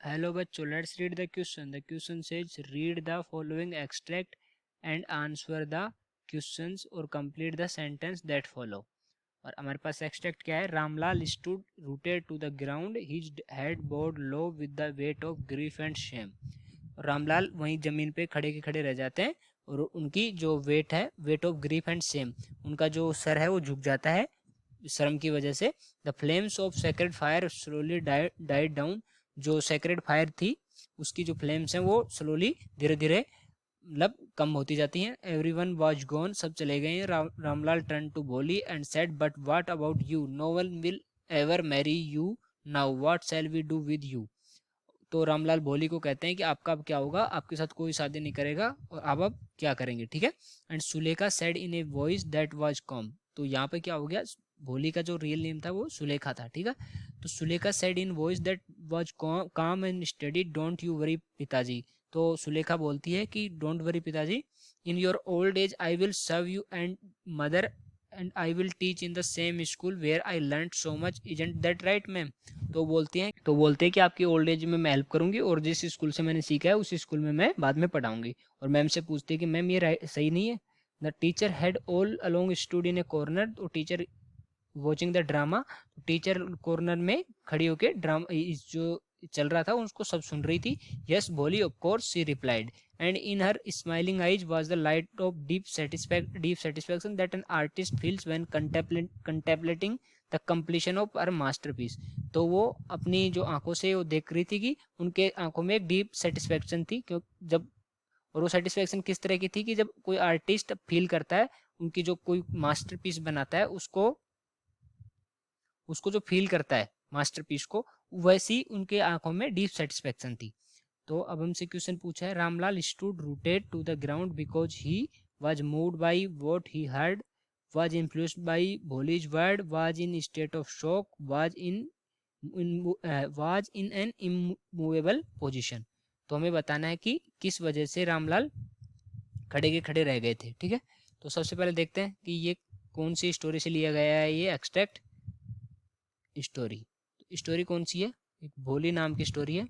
Hello बच्चों, let's read the question. The question says read the following extract and answer the questions or complete the sentence that follow. और हमारे पास extract क्या है? Ramlal stood rooted to the ground, his head bowed low with the weight of grief and shame. Ramlal वहीं जमीन पे खड़े के खड़े रह जाते हैं और उनकी जो वेट है, wait of grief and Shem, उनका जो सर है वो झुक जाता है शर्म की वजह से. The flames of sacred fire slowly died down. जो सेक्रेड फायर थी उसकी जो फ्लेम्स हैं वो स्लोली धीरे धीरे मतलब कम होती जाती हैं. एवरी वन वॉज गॉन, सब चले गए हैं. Ramlal turned to Bholi and said but what about you, no one will ever marry you now, what shall we do with you. तो रामलाल भोली को कहते हैं कि आपका अब क्या होगा, आपके साथ कोई शादी नहीं करेगा और आप अब क्या करेंगे, ठीक है. And Sulekha said in a voice that was com. तो यहाँ पे क्या हो गया, भोली का जो रियल नेम था वो सुलेखा था, ठीक है. तो Sulekha said in voice that was calm and steady, don't you worry पिताजी. तो सुलेखा बोलती है कि डोंट वरी पिताजी, in your old age I will serve you and mother and I will teach in the same school where I learn so much, isn't that right ma'am. तो बोलते हैं कि आपकी ओल्ड एज में मैं help करूंगी और जिस स्कूल से मैंने सीखा है उस स्कूल में मैं बाद में पढ़ाऊंगी. और मैम से पूछती है कि मैम ये सही नहीं है. The teacher had all along stood in a corner. तो teacher watching the drama, teacher corner में खड़ी होकर ड्रामा जो चल रहा था उसको सब सुन रही थी. यस भोली of course she replied, and in her smiling ice was the light of deep satisfaction that an artist feels when contemplating the completion of her masterpiece. तो वो अपनी जो आंखों से वो देख रही थी कि उनके आंखों में एक डीप सेटिस्फेक्शन थी, क्यों जब, और वो सेटिस्फेक्शन किस तरह की थी कि जब कोई आर्टिस्ट फील करता है उनकी जो कोई मास्टरपीस बनाता है उसको उसको जो फील करता है मास्टरपीस को, वैसी उनके आंखों में डीप सेटिस्फेक्शन थी. तो अब हमसे क्वेश्चन पूछा है, Ramlal stood rooted to the ground because he was moved by what he heard, was influenced by Bholi's word, was in state of shock, was in an immovable position. तो हमें बताना है कि किस वजह से रामलाल खड़े के खड़े रह गए थे, ठीक है. तो सबसे पहले देखते हैं कि ये कौन सी स्टोरी से लिया गया है. ये एक्सट्रैक्ट स्टोरी. स्टोरी कौन सी है? एक भोली नाम की स्टोरी है.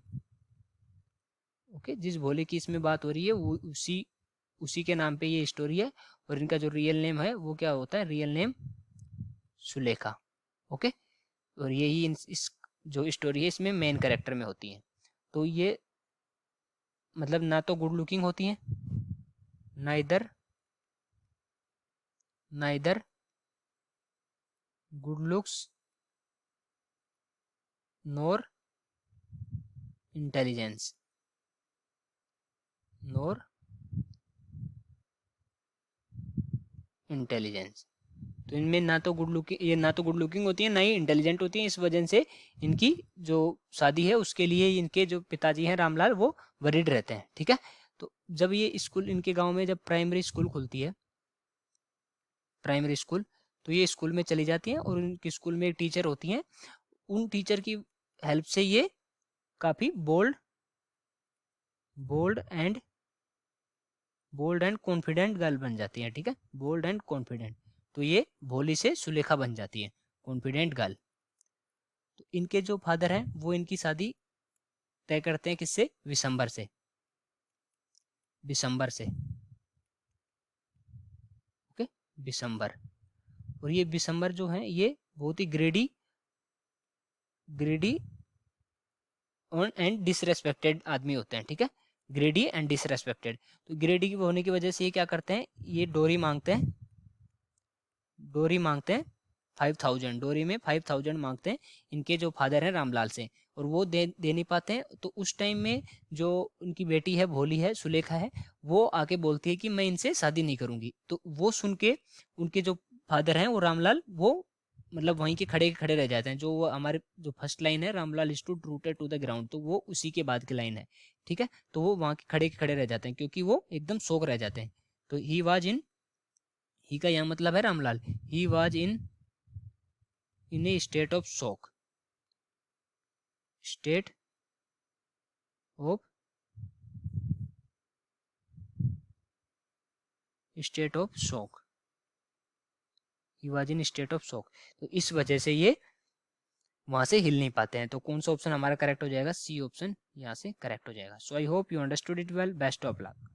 ओके, जिस भोले की इसमें बात हो रही है वो उसी के नाम पे ये स्टोरी है. और इनका जो रियल नेम है वो क्या होता है? Real name Sulekha. ओके. और यही इस जो स्टोरी है इसमें मेन कैरेक्टर में होती है. तो ये मतलब ना तो गुड लुकिंग होती है, नाइदर नाइदर गुड लुक्स नोर इंटेलिजेंस नोर इंटेलिजेंस. तो इनमें ना तो गुड लुकिंग होती है, ना ही इंटेलिजेंट होती है. इस वजह से इनकी जो शादी है उसके लिए इनके जो पिताजी हैं रामलाल वो वरीड रहते हैं, ठीक है. तो जब ये स्कूल इनके गांव में जब प्राइमरी स्कूल खुलती है, प्राइमरी स्कूल, तो ये स्कूल में चली जाती हैं और उनके स्कूल में एक टीचर होती हैं. उन टीचर की हेल्प से ये काफ़ी bold and bold and confident girl बन जाती है, ठीक है. Bold and confident. तो ये भोली से सुलेखा बन जाती है, कॉन्फिडेंट गर्ल. तो इनके जो फादर हैं वो इनकी शादी तय करते हैं किससे? विशंबर से. ओके, विशंबर. और ये विशंबर जो है ये बहुत ही ग्रेडी एंड डिसरेस्पेक्टेड आदमी होते हैं, ठीक है. ग्रेडी एंड डिसरेस्पेक्टेड. तो ग्रेडी होने की वजह से ये क्या करते हैं, ये डोरी मांगते हैं 5,000. डोरी में 5,000 मांगते हैं इनके जो फादर हैं रामलाल से. और वो दे नहीं पाते हैं. तो उस टाइम में जो उनकी बेटी है भोली है, सुलेखा है, वो आके बोलती है कि मैं इनसे शादी नहीं करूंगी. तो वो सुन के उनके जो फादर हैं वो रामलाल वो मतलब वहीं के खड़े रह जाते हैं. जो वो हमारे जो फर्स्ट लाइन है, Ramlal stood rooted to the ground, तो वो उसी के बाद की लाइन है, ठीक है. तो वो वहाँ के खड़े रह जाते हैं क्योंकि वो एकदम शोक रह जाते हैं. तो ही का यहाँ मतलब है Ramlal. He was in A state of shock. State of shock. He was in state of shock. तो इस वजह से ये वहाँ से हिल नहीं पाते हैं। तो कौन सा ऑप्शन हमारा करेक्ट हो जाएगा, सी ऑप्शन यहाँ से करेक्ट हो जाएगा। So I hope you understood it well, best of luck.